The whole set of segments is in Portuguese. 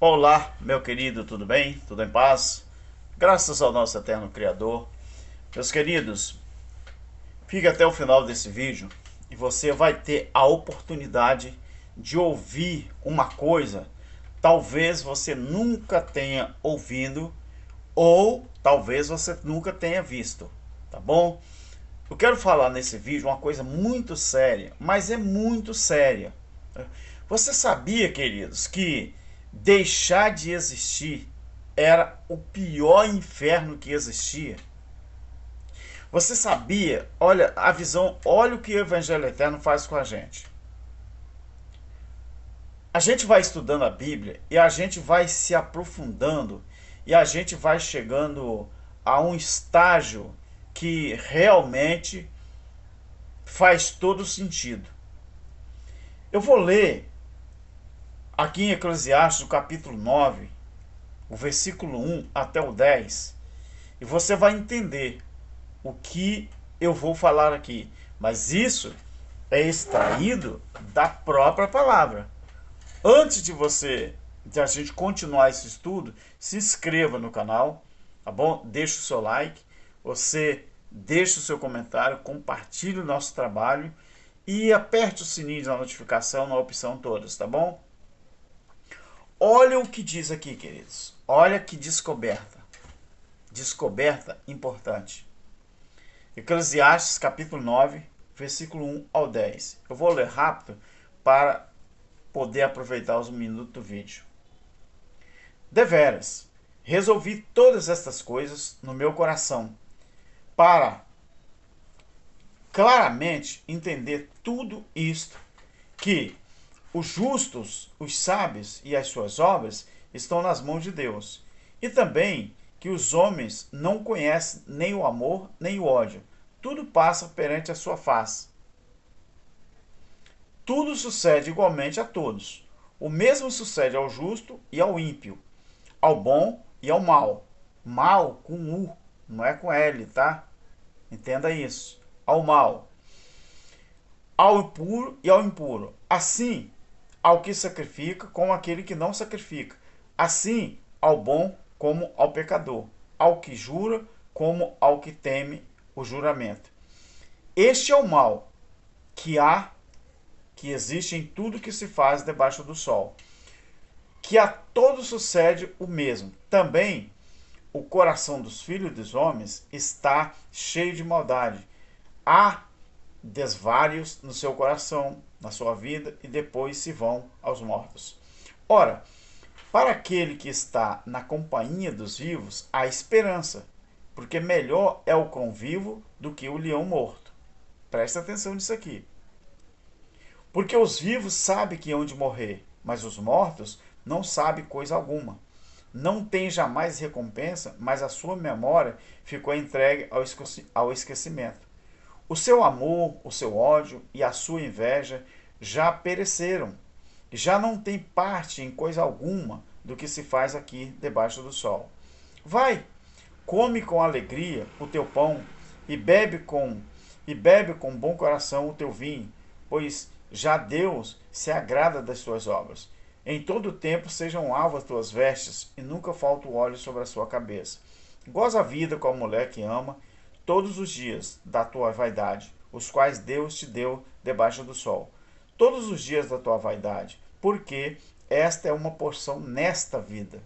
Olá, meu querido, tudo bem? Tudo em paz? Graças ao nosso eterno Criador. Meus queridos, fique até o final desse vídeo e você vai ter a oportunidade de ouvir uma coisa talvez você nunca tenha ouvido ou talvez você nunca tenha visto, tá bom? Eu quero falar nesse vídeo uma coisa muito séria, mas é muito séria. Você sabia, queridos, que deixar de existir era o pior inferno que existia? Você sabia? Olha a visão, olha o que o Evangelho Eterno faz com a gente. A gente vai estudando a Bíblia e a gente vai se aprofundando e a gente vai chegando a um estágio que realmente faz todo sentido. Eu vou ler aqui em Eclesiastes, no capítulo 9, o versículo 1 até o 10, e você vai entender o que eu vou falar aqui. Mas isso é extraído da própria palavra. Antes de a gente continuar esse estudo, se inscreva no canal, tá bom? Deixe o seu like, você deixe o seu comentário, compartilhe o nosso trabalho e aperte o sininho da notificação na opção todas, tá bom? Olha o que diz aqui, queridos. Olha que descoberta. Descoberta importante. Eclesiastes capítulo 9, versículo 1 ao 10. Eu vou ler rápido para poder aproveitar os minutos do vídeo. Deveras, resolvi todas estas coisas no meu coração, para claramente entender tudo isto, que os justos, os sábios e as suas obras estão nas mãos de Deus, e também que os homens não conhecem nem o amor nem o ódio, tudo passa perante a sua face. Tudo sucede igualmente a todos. O mesmo sucede ao justo e ao ímpio, ao bom e ao mal. Mal com U, não é com L, tá? Entenda isso. Ao mal. Ao impuro e ao impuro. Assim, ao que sacrifica como aquele que não sacrifica. Assim, ao bom como ao pecador. Ao que jura como ao que teme o juramento. Este é o mal que existe em tudo que se faz debaixo do sol. Que a todos sucede o mesmo. Também o coração dos filhos dos homens está cheio de maldade. Há desvários no seu coração, na sua vida, e depois se vão aos mortos. Ora, para aquele que está na companhia dos vivos, há esperança, porque melhor é o cão vivo do que o leão morto. Presta atenção nisso aqui. Porque os vivos sabem que hão de morrer, mas os mortos não sabem coisa alguma. Não tem jamais recompensa, mas a sua memória ficou entregue ao esquecimento. O seu amor, o seu ódio e a sua inveja já pereceram, já não tem parte em coisa alguma do que se faz aqui debaixo do sol. Vai, come com alegria o teu pão e bebe com bom coração o teu vinho, pois já Deus se agrada das tuas obras. Em todo o tempo sejam alvas tuas vestes, e nunca falta o óleo sobre a sua cabeça. Goza a vida com a mulher que ama, todos os dias da tua vaidade, os quais Deus te deu debaixo do sol. Todos os dias da tua vaidade, porque esta é uma porção nesta vida.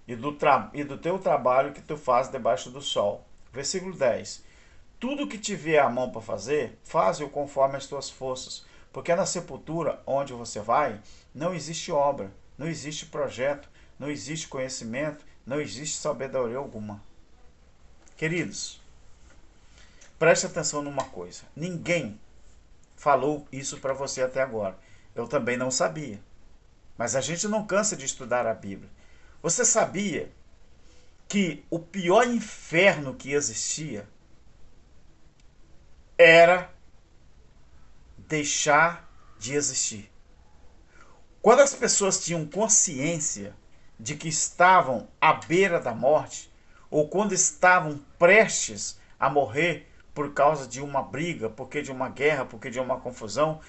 E do teu trabalho que tu fazes debaixo do sol. Versículo 10. Tudo que te vier a mão para fazer, faze-o conforme as tuas forças, porque na sepultura onde você vai, não existe obra, não existe projeto, não existe conhecimento, não existe sabedoria alguma. Queridos, preste atenção numa coisa. Ninguém falou isso para você até agora. Eu também não sabia. Mas a gente não cansa de estudar a Bíblia. Você sabia que o pior inferno que existia era deixar de existir? Quando as pessoas tinham consciência de que estavam à beira da morte, ou quando estavam prestes a morrer por causa de uma briga, porque de uma guerra, porque de uma confusão,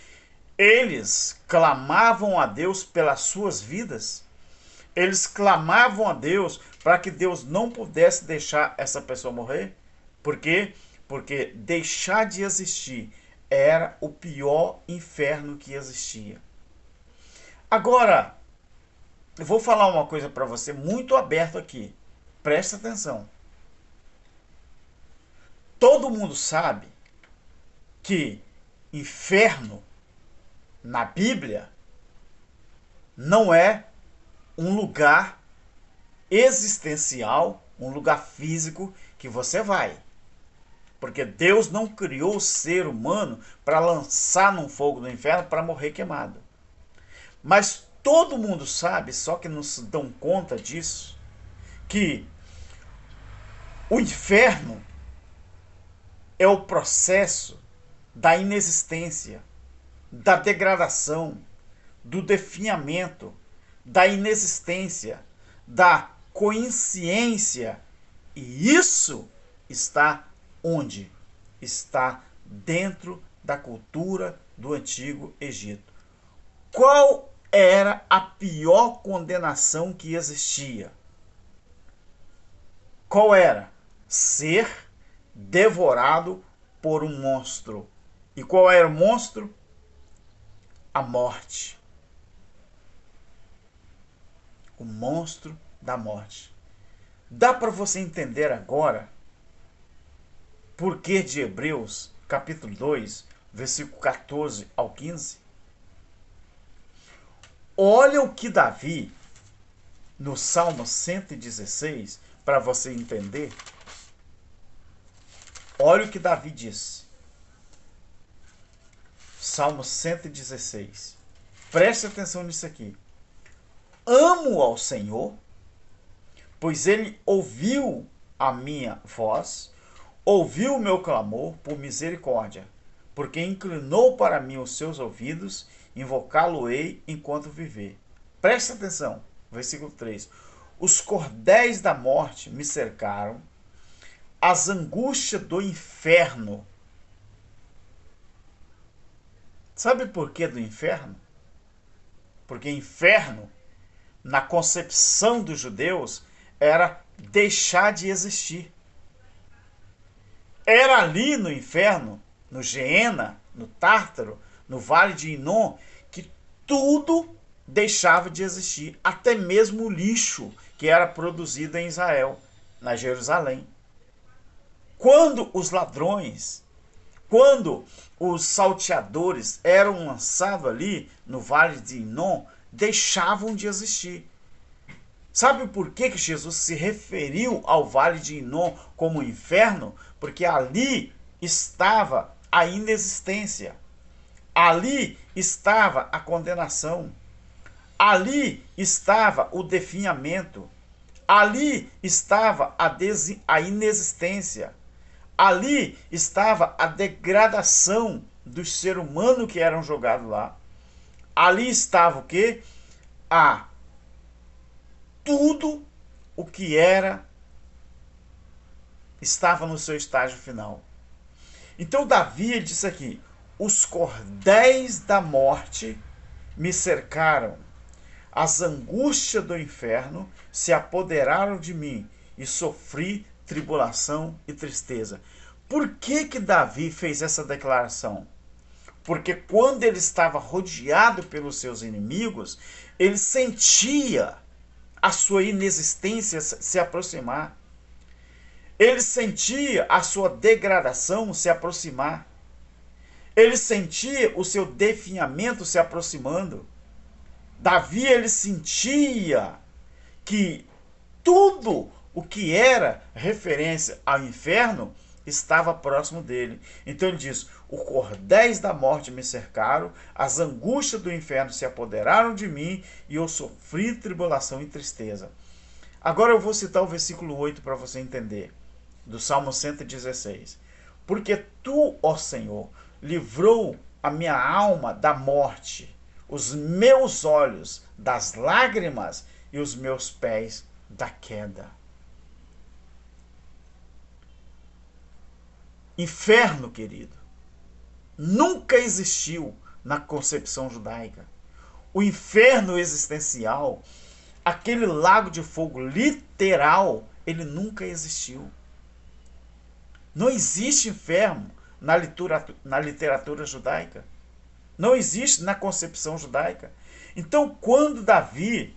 Eles clamavam a Deus pelas suas vidas. Eles clamavam a Deus para que Deus não pudesse deixar essa pessoa morrer. Por quê? Porque deixar de existir era o pior inferno que existia. Agora, eu vou falar uma coisa para você muito aberto aqui. Presta atenção. Todo mundo sabe que inferno na Bíblia não é um lugar existencial, um lugar físico que você vai. Porque Deus não criou o ser humano para lançar num fogo do inferno para morrer queimado. Mas todo mundo sabe, só que não se dão conta disso, que o inferno é o processo da inexistência, da degradação, do definhamento, da inexistência, da consciência. E isso está onde? Está dentro da cultura do Antigo Egito. Qual era a pior condenação que existia? Qual era? Ser devorado por um monstro. E qual era o monstro? A morte. O monstro da morte. Dá para você entender agora por que de Hebreus, capítulo 2, versículo 14 ao 15? Olha o que Davi, no Salmo 116, para você entender. Olha o que Davi diz. Salmo 116. Preste atenção nisso aqui. Amo ao Senhor, pois ele ouviu a minha voz, ouviu o meu clamor por misericórdia, porque inclinou para mim os seus ouvidos, invocá-lo-ei enquanto viver. Presta atenção, versículo 3. Os cordéis da morte me cercaram, as angústias do inferno. Sabe por que do inferno? Porque inferno, na concepção dos judeus, era deixar de existir. Era ali no inferno, no Geena, no Tártaro, no Vale de Inom, que tudo deixava de existir, até mesmo o lixo que era produzido em Israel, na Jerusalém. Quando os ladrões, quando os salteadores eram lançados ali no Vale de Inom, deixavam de existir. Sabe por que Jesus se referiu ao Vale de Inom como inferno? Porque ali estava a inexistência. Ali estava a condenação. Ali estava o definhamento. Ali estava a inexistência. Ali estava a degradação do ser humano que eram jogados lá. Ali estava o quê? Tudo o que era estava no seu estágio final. Então Davi ele disse aqui: os cordéis da morte me cercaram, as angústias do inferno se apoderaram de mim e sofri tribulação e tristeza. Por que Davi fez essa declaração? Porque quando ele estava rodeado pelos seus inimigos, ele sentia a sua inexistência se aproximar. Ele sentia a sua degradação se aproximar. Ele sentia o seu definhamento se aproximando. Davi, ele sentia que tudo o que era referência ao inferno estava próximo dele. Então ele diz: os cordéis da morte me cercaram, as angústias do inferno se apoderaram de mim e eu sofri tribulação e tristeza. Agora eu vou citar o versículo 8 para você entender, do Salmo 116. Porque tu, ó Senhor, livrou a minha alma da morte, os meus olhos das lágrimas e os meus pés da queda. Inferno, querido, nunca existiu na concepção judaica. O inferno existencial, aquele lago de fogo literal, ele nunca existiu. Não existe inferno na literatura judaica. Não existe na concepção judaica. Então, quando Davi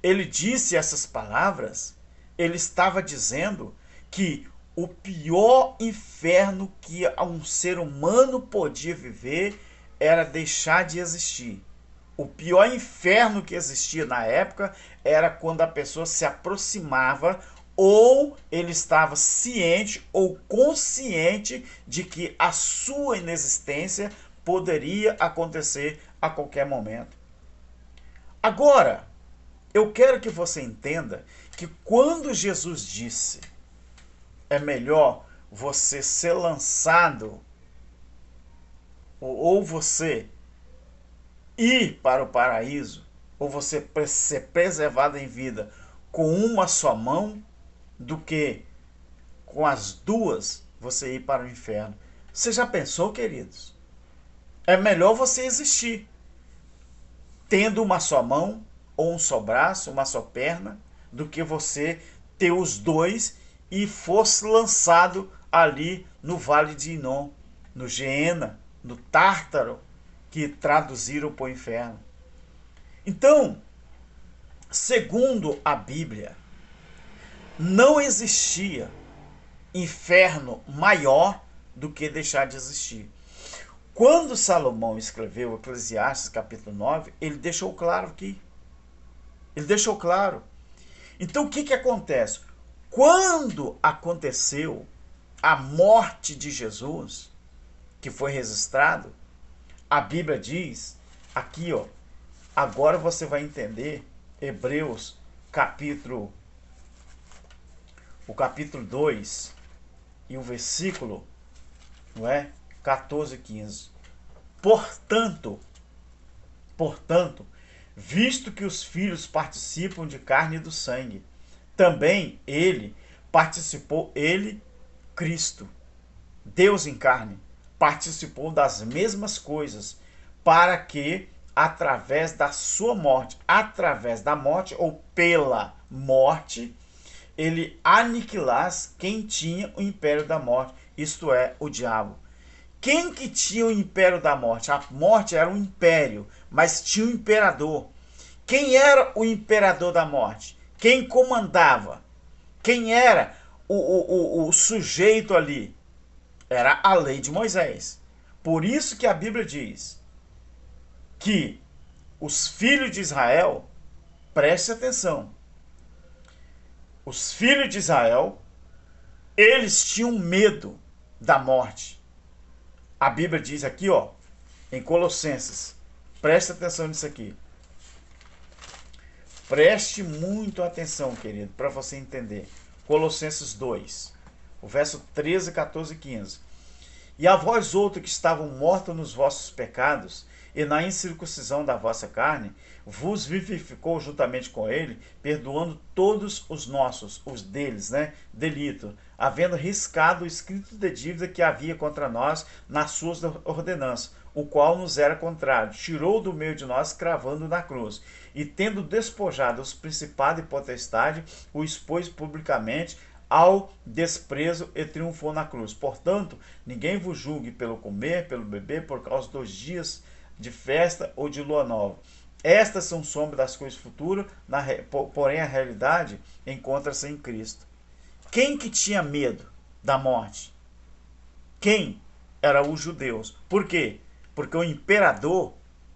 ele disse essas palavras, ele estava dizendo que o pior inferno que um ser humano podia viver era deixar de existir. O pior inferno que existia na época era quando a pessoa se aproximava ou ele estava ciente ou consciente de que a sua inexistência poderia acontecer a qualquer momento. Agora, eu quero que você entenda que quando Jesus disse é melhor você ser lançado ou você ir para o paraíso, ou você ser preservado em vida com uma só mão, do que com as duas você ir para o inferno. Você já pensou, queridos? É melhor você existir tendo uma só mão, ou um só braço, uma só perna, do que você ter os dois e fosse lançado ali no Vale de Inom, no Geena, no Tártaro, que traduziram para o inferno. Então, segundo a Bíblia, não existia inferno maior do que deixar de existir. Quando Salomão escreveu Eclesiastes capítulo 9, ele deixou claro aqui. Ele deixou claro. Então o que acontece? Quando aconteceu a morte de Jesus, que foi registrado, a Bíblia diz, aqui ó, agora você vai entender Hebreus capítulo 2 e o versículo, não é? 14 e 15. Portanto, visto que os filhos participam de carne e do sangue, também ele participou, Cristo, Deus em carne, participou das mesmas coisas, para que, através da sua morte, através da morte ou pela morte, ele aniquilasse quem tinha o império da morte, isto é, o diabo. Quem que tinha o império da morte? A morte era um império, mas tinha um imperador. Quem era o imperador da morte? Quem comandava? Quem era o sujeito ali? Era a lei de Moisés. Por isso que a Bíblia diz que os filhos de Israel, preste atenção, os filhos de Israel, eles tinham medo da morte. A Bíblia diz aqui, ó, em Colossenses, preste atenção nisso aqui. Preste muito atenção, querido, para você entender. Colossenses 2, o verso 13, 14 e 15. E a vós outros que estavam mortos nos vossos pecados e na incircuncisão da vossa carne, vos vivificou juntamente com ele, perdoando todos os nossos, os deles, né, delito, havendo riscado o escrito de dívida que havia contra nós nas suas ordenanças, o qual nos era contrário, tirou do meio de nós, cravando na cruz, e tendo despojado os principados e potestade, o expôs publicamente ao desprezo e triunfou na cruz. Portanto, ninguém vos julgue pelo comer, pelo beber, por causa dos dias de festa ou de lua nova. Estas são sombras das coisas futuras, porém a realidade encontra-se em Cristo. Quem que tinha medo da morte? Quem? Era os judeus. Por quê? Porque o imperador,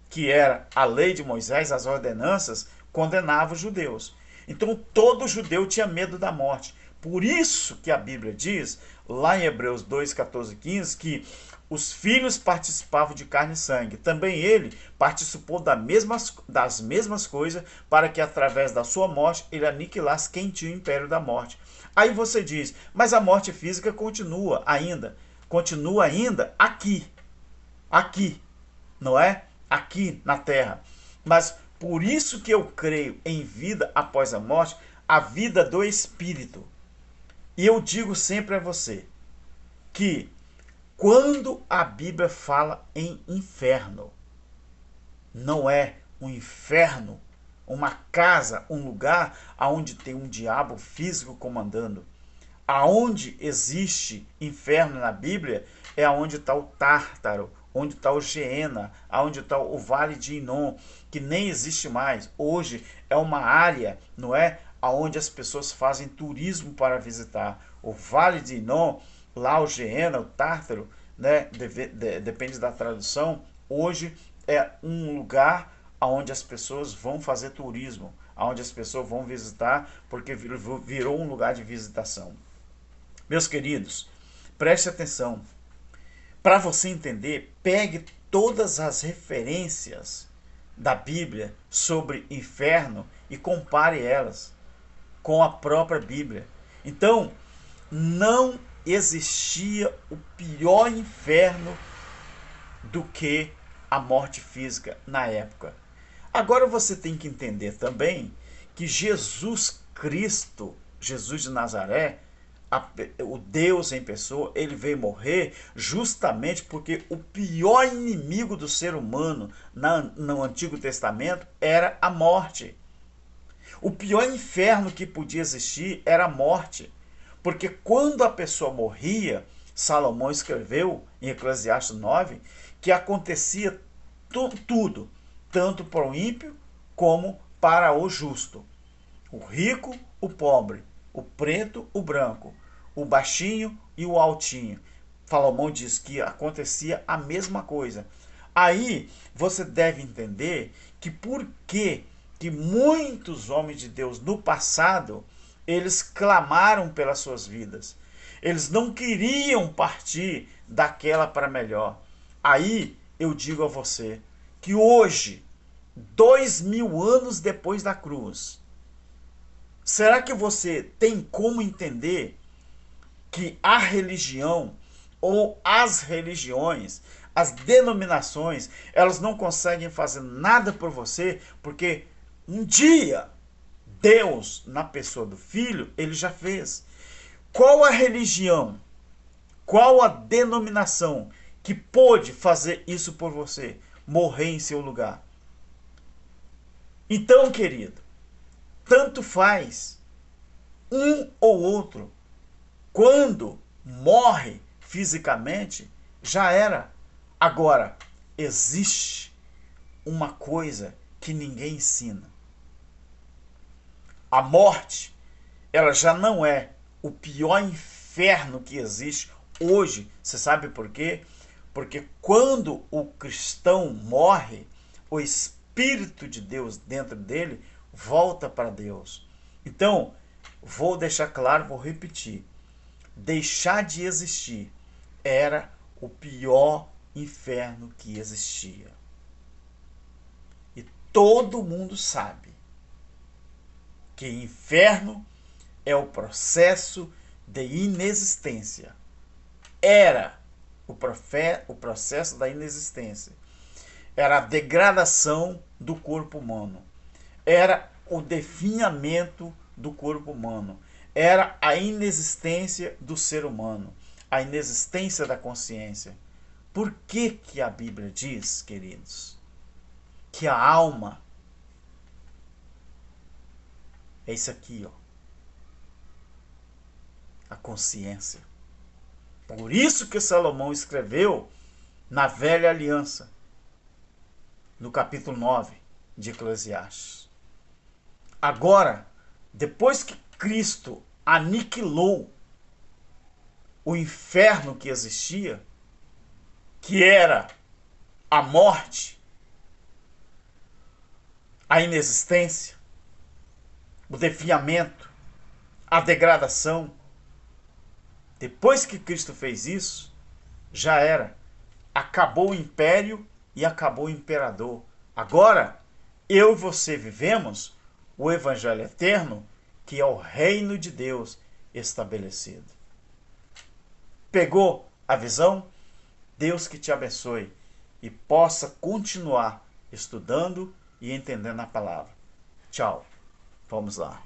que era a lei de Moisés, as ordenanças, condenava os judeus. Então todo judeu tinha medo da morte. Por isso que a Bíblia diz, lá em Hebreus 2, 14 e 15, que os filhos participavam de carne e sangue. Também ele participou das mesmas coisas, para que através da sua morte ele aniquilasse quem tinha o império da morte. Aí você diz, mas a morte física continua ainda aqui, não é? Aqui na terra. Mas por isso que eu creio em vida após a morte, a vida do espírito. E eu digo sempre a você que Quando a Bíblia fala em inferno, não é um inferno, uma casa, um lugar onde tem um diabo físico comandando. Aonde existe inferno na Bíblia é onde está o Tártaro, onde está o Geena, onde está o Vale de Inom, que nem existe mais. Hoje é uma área, não é, onde as pessoas fazem turismo para visitar. O Vale de Inom, lá o Geena, o Tártaro, né, depende da tradução, hoje é um lugar onde as pessoas vão fazer turismo, onde as pessoas vão visitar, porque virou um lugar de visitação. Meus queridos, preste atenção. Para você entender, pegue todas as referências da Bíblia sobre inferno e compare elas com a própria Bíblia. Então, não existia o pior inferno do que a morte física na época. Agora você tem que entender também que Jesus Cristo, Jesus de Nazaré, o Deus em pessoa, ele veio morrer justamente porque o pior inimigo do ser humano no Antigo Testamento era a morte. O pior inferno que podia existir era a morte. Porque quando a pessoa morria, Salomão escreveu em Eclesiastes 9, que acontecia tudo, tanto para o ímpio como para o justo. O rico, o pobre, o preto, o branco, o baixinho e o altinho. Salomão diz que acontecia a mesma coisa. Aí você deve entender que por que muitos homens de Deus no passado, eles clamaram pelas suas vidas. Eles não queriam partir daquela para melhor. Aí eu digo a você que hoje, 2000 anos depois da cruz, será que você tem como entender que a religião ou as religiões, as denominações, elas não conseguem fazer nada por você, porque um dia Deus, na pessoa do Filho, ele já fez. Qual a religião, qual a denominação que pôde fazer isso por você? Morrer em seu lugar. Então, querido, tanto faz um ou outro. Quando morre fisicamente, já era. Agora, existe uma coisa que ninguém ensina. A morte, ela já não é o pior inferno que existe hoje. Você sabe por quê? Porque quando o cristão morre, o Espírito de Deus dentro dele volta para Deus. Então, vou deixar claro, vou repetir. Deixar de existir era o pior inferno que existia. E todo mundo sabe que inferno é o processo de inexistência. Era o processo da inexistência. Era a degradação do corpo humano. Era o definhamento do corpo humano. Era a inexistência do ser humano. A inexistência da consciência. Por que a Bíblia diz, queridos, que a alma é isso aqui, ó, a consciência. Por isso que Salomão escreveu na Velha Aliança, no capítulo 9 de Eclesiastes. Agora, depois que Cristo aniquilou o inferno que existia, que era a morte, a inexistência, o definhamento, a degradação. Depois que Cristo fez isso, já era. Acabou o império e acabou o imperador. Agora, eu e você vivemos o Evangelho eterno, que é o reino de Deus estabelecido. Pegou a visão? Deus que te abençoe e possa continuar estudando e entendendo a palavra. Tchau. Vamos lá.